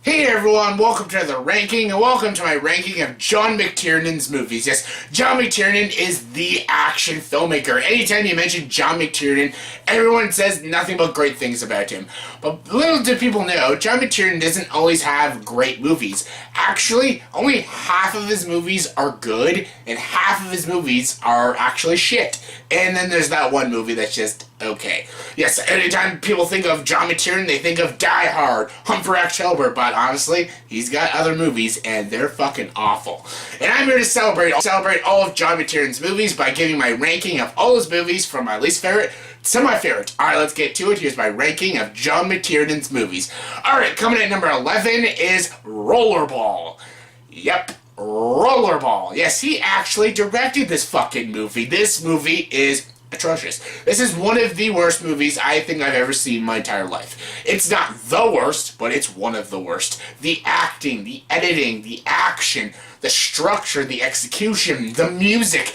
Hey everyone, welcome to the ranking, and welcome to my ranking of John McTiernan's movies. Yes, John McTiernan is the action filmmaker. Anytime you mention John McTiernan, everyone says nothing but great things about him. But little do people know, John McTiernan doesn't always have great movies. Actually, only half of his movies are good, and half of his movies are actually shit. And then there's that one movie that's just okay. Yes, anytime people think of John McTiernan, they think of Die Hard, Hunt for October, but honestly, he's got other movies, and they're fucking awful. And I'm here to celebrate all of John McTiernan's movies by giving my ranking of all his movies from my least favorite to my favorite. Alright, let's get to it. Here's my ranking of John McTiernan's movies. Alright, coming at number 11 is Rollerball. Yep. Rollerball. Yes, he actually directed this fucking movie. This movie is atrocious. This is one of the worst movies I think I've ever seen in my entire life. It's not the worst, but it's one of the worst. The acting, the editing, the action, the structure, the execution, the music.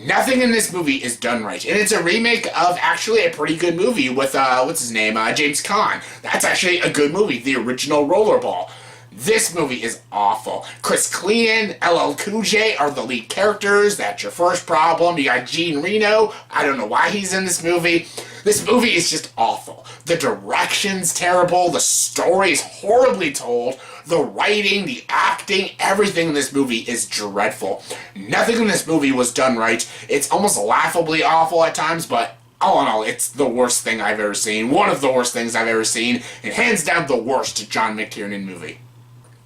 Nothing in this movie is done right. And it's a remake of actually a pretty good movie with, what's his name, James Caan. That's actually a good movie, the original Rollerball. This movie is awful. Chris Clean, LL Cool J are the lead characters. That's your first problem. You got Gene Reno. I don't know why he's in this movie. This movie is just awful. The direction's terrible. The story is horribly told. The writing, the acting, everything in this movie is dreadful. Nothing in this movie was done right. It's almost laughably awful at times, but all in all, it's the worst thing I've ever seen. One of the worst things I've ever seen. And hands down the worst John McTiernan movie.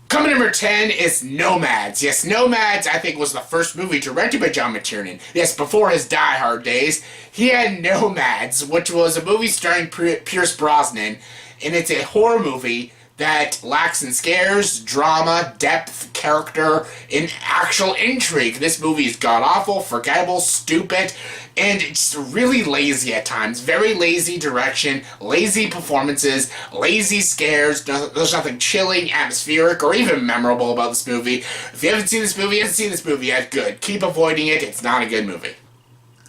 Coming number 10 is Nomads. Yes, Nomads, I think, was the first movie directed by John McTiernan. Yes, before his Die Hard days, he had Nomads, which was a movie starring Pierce Brosnan, and it's a horror movie that lacks in scares, drama, depth, character, and actual intrigue. This movie is god-awful, forgettable, stupid, and it's really lazy at times. Very lazy direction, lazy performances, lazy scares. There's nothing chilling, atmospheric, or even memorable about this movie. If you haven't seen this movie yet, good. Keep avoiding it. It's not a good movie.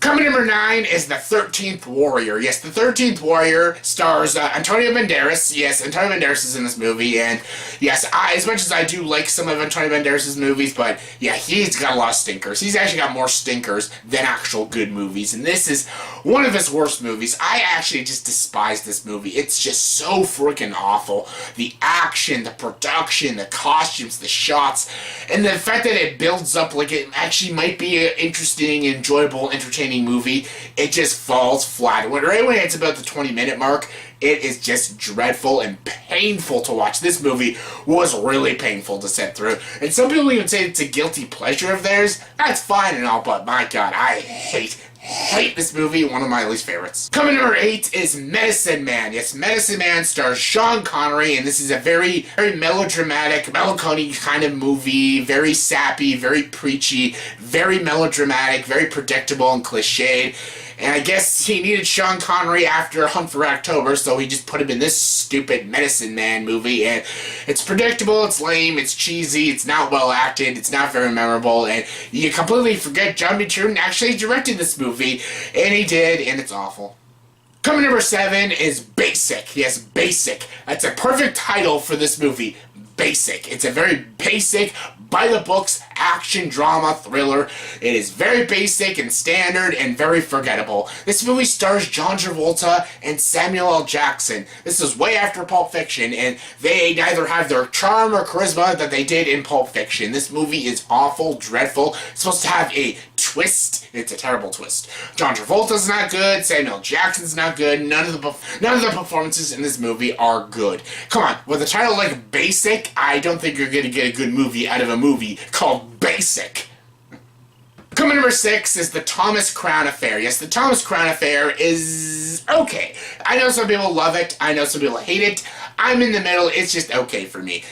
Coming number 9 is The 13th Warrior. Yes, The 13th Warrior stars Antonio Banderas. Yes, Antonio Banderas is in this movie, and yes, as much as I do like some of Antonio Banderas' movies, but yeah, he's got a lot of stinkers. He's actually got more stinkers than actual good movies, and this is one of his worst movies. I actually just despise this movie. It's just so freaking awful. The action, the production, the costumes, the shots, and the fact that it builds up like it actually might be an interesting, enjoyable, entertaining movie, it just falls flat. Right when it's about the 20-minute mark, it is just dreadful and painful to watch. This movie was really painful to sit through. And some people even say it's a guilty pleasure of theirs. That's fine and all, but my god, I hate this movie, one of my least favorites. Coming number 8 is Medicine Man. Yes, Medicine Man stars Sean Connery, and this is a very, very melodramatic, melancholy kind of movie. Very sappy, very preachy, very melodramatic, very predictable and cliched. And I guess he needed Sean Connery after Hunt for October, so he just put him in this stupid Medicine Man movie. And it's predictable, it's lame, it's cheesy, it's not well acted, it's not very memorable, and you completely forget John McTiernan actually directed this movie, and he did, and it's awful. Coming number 7 is Basic. Yes, Basic. That's a perfect title for this movie. Basic. It's a very basic, by-the-books, action, drama, thriller. It is very basic and standard and very forgettable. This movie stars John Travolta and Samuel L. Jackson. This is way after Pulp Fiction, and they neither have their charm or charisma that they did in Pulp Fiction. This movie is awful, dreadful. It's supposed to have a twist. It's a terrible twist. John Travolta's not good. Samuel L. Jackson's not good. None of the performances in this movie are good. Come on, with a title like Basic, I don't think you're going to get a good movie out of a movie called Basic. Coming number 6 is The Thomas Crown Affair. Yes, The Thomas Crown Affair is okay. I know some people love it. I know some people hate it. I'm in the middle. It's just okay for me.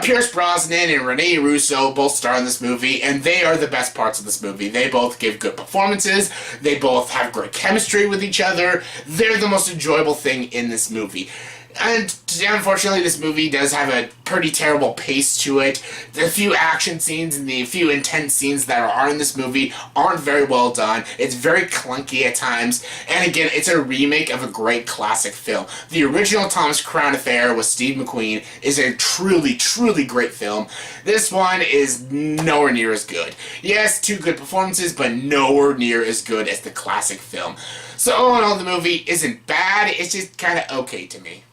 Pierce Brosnan and Rene Russo both star in this movie, and they are the best parts of this movie. They both give good performances. They both have great chemistry with each other. They're the most enjoyable thing in this movie. And unfortunately, this movie does have a pretty terrible pace to it. The few action scenes and the few intense scenes that are in this movie aren't very well done. It's very clunky at times. And again, it's a remake of a great classic film. The original Thomas Crown Affair with Steve McQueen is a truly, truly great film. This one is nowhere near as good. Yes, two good performances, but nowhere near as good as the classic film. So all in all, the movie isn't bad. It's just kind of okay to me.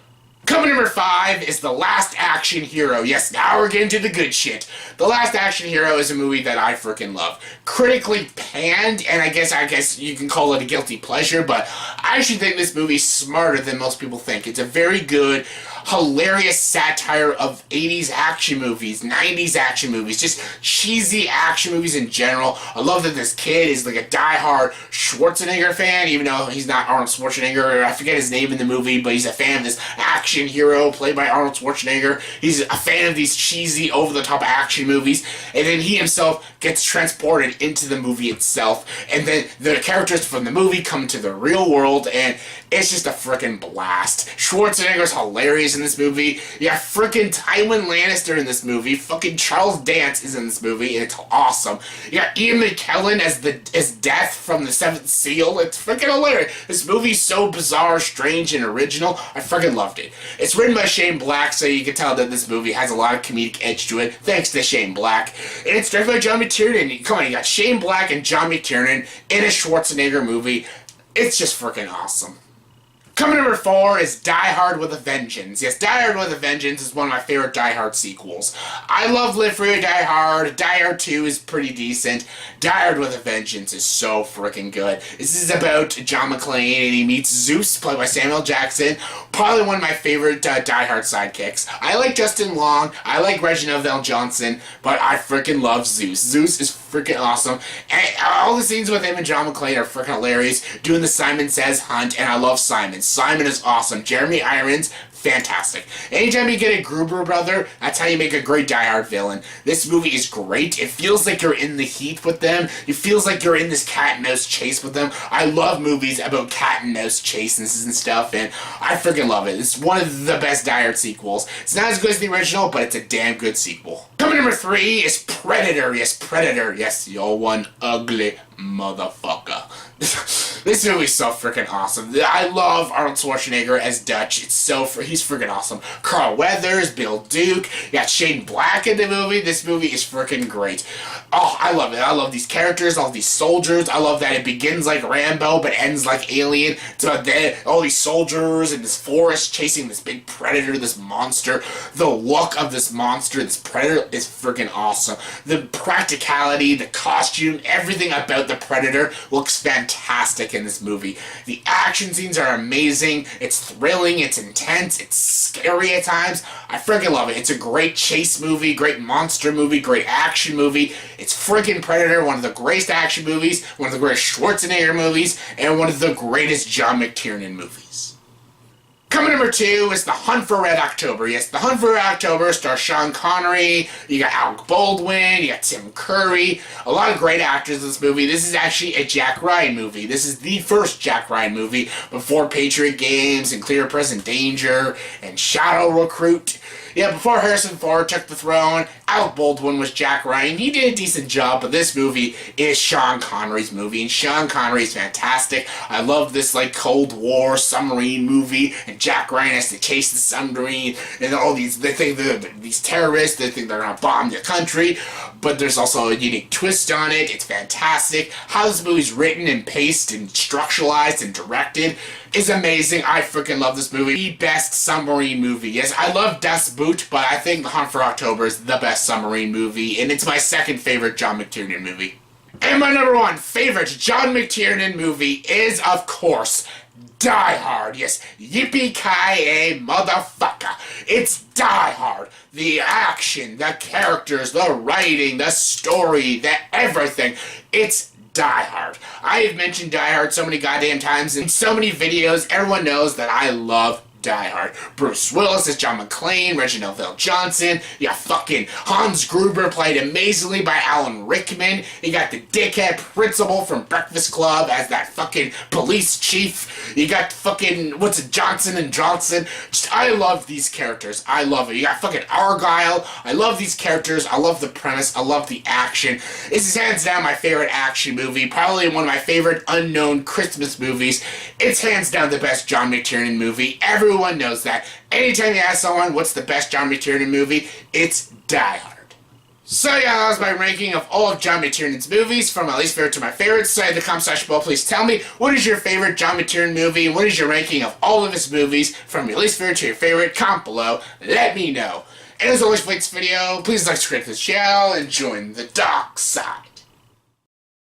Coming number 5 is The Last Action Hero. Yes, now we're getting to the good shit. The Last Action Hero is a movie that I freaking love. Critically panned, and I guess you can call it a guilty pleasure, but I actually think this movie's smarter than most people think. It's a very good, hilarious satire of 80s action movies, 90s action movies, just cheesy action movies in general. I love that this kid is like a die-hard Schwarzenegger fan, even though he's not Arnold Schwarzenegger, or I forget his name in the movie, but he's a fan of this action hero played by Arnold Schwarzenegger. He's a fan of these cheesy, over-the-top action movies, and then he himself gets transported into the movie itself, and then the characters from the movie come to the real world, and it's just a freaking blast. Schwarzenegger's hilarious in this movie. You got freaking Tywin Lannister in this movie. Fucking Charles Dance is in this movie, and it's awesome. You got Ian McKellen as Death from The Seventh Seal. It's freaking hilarious. This movie's so bizarre, strange, and original. I freaking loved it. It's written by Shane Black, so you can tell that this movie has a lot of comedic edge to it, thanks to Shane Black. And it's directed by John McTiernan. Come on, you got Shane Black and John McTiernan in a Schwarzenegger movie. It's just freaking awesome. Coming number 4 is Die Hard with a Vengeance. Yes, Die Hard with a Vengeance is one of my favorite Die Hard sequels. I love Live Free or Die Hard. Die Hard 2 is pretty decent. Die Hard with a Vengeance is so freaking good. This is about John McClane, and he meets Zeus, played by Samuel Jackson. Probably one of my favorite Die Hard sidekicks. I like Justin Long. I like Reginald Val Johnson, but I freaking love Zeus. Zeus is freaking awesome. And all the scenes with him and John McClane are freaking hilarious. Doing the Simon Says hunt, and I love Simon. Simon is awesome. Jeremy Irons, fantastic. Anytime you get a Gruber brother, that's how you make a great Die Hard villain. This movie is great. It feels like you're in the heat with them. It feels like you're in this cat and mouse chase with them. I love movies about cat and mouse chases and stuff, and I freaking love it. It's one of the best Die Hard sequels. It's not as good as the original, but it's a damn good sequel. Coming number 3 is Predator. Yes, Predator. Yes, you're one ugly motherfucker. This movie's so freaking awesome. I love Arnold Schwarzenegger as Dutch. He's freaking awesome. Carl Weathers, Bill Duke, you got Shane Black in the movie. This movie is freaking great. Oh, I love it. I love these characters, all these soldiers. I love that it begins like Rambo but ends like Alien. It's about all these soldiers in this forest chasing this big predator, this monster. The look of this monster, this predator, is freaking awesome. The practicality, the costume, everything about the predator looks fantastic in this movie. The action scenes are amazing. It's thrilling, it's intense, it's scary at times. I freaking love it. It's a great chase movie, great monster movie, great action movie. It's freaking Predator, one of the greatest action movies, one of the greatest Schwarzenegger movies, and one of the greatest John McTiernan movies. Coming number 2 is The Hunt for Red October. Yes, The Hunt for Red October stars Sean Connery, you got Alec Baldwin, you got Tim Curry, a lot of great actors in this movie. This is actually a Jack Ryan movie. This is the first Jack Ryan movie before Patriot Games and Clear Present Danger and Shadow Recruit. Yeah, before Harrison Ford took the throne, Alec Baldwin was Jack Ryan. He did a decent job, but this movie is Sean Connery's movie, and Sean Connery is fantastic. I love this, like, Cold War submarine movie, and Jack Ryan has to chase the submarine, and all these, they think these terrorists, they think they're gonna bomb the country, but there's also a unique twist on it. It's fantastic. How this movie's written and paced and structuralized and directed is amazing. I freaking love this movie. The best submarine movie. Yes, I love Das Boot, but I think The Hunt for October is the best submarine movie, and it's my second favorite John McTiernan movie. And my number 1 favorite John McTiernan movie is, of course, Die Hard. Yes, yippee-ki-yay, motherfucker. It's Die Hard. The action, the characters, the writing, the story, the everything. It's Die Hard. I have mentioned Die Hard so many goddamn times in so many videos. Everyone knows that I love Die Hard. Bruce Willis as John McClane, Reginald VelJohnson. You got fucking Hans Gruber, played amazingly by Alan Rickman. You got the dickhead principal from Breakfast Club as that fucking police chief. You got fucking, Johnson and Johnson. Just, I love these characters. I love it. You got fucking Argyle. I love these characters. I love the premise. I love the action. This is hands down my favorite action movie. Probably one of my favorite unknown Christmas movies. It's hands down the best John McTiernan movie. Everyone knows that. Anytime you ask someone what's the best John McTiernan movie, it's Die Hard. So yeah, that was my ranking of all of John McTiernan's movies, from my least favorite to my favorites. So in the comment section below, please tell me, what is your favorite John McTiernan movie? What is your ranking of all of his movies, from your least favorite to your favorite? Comment below. Let me know. And as always for this video, please like, subscribe to this channel, and join the dark side.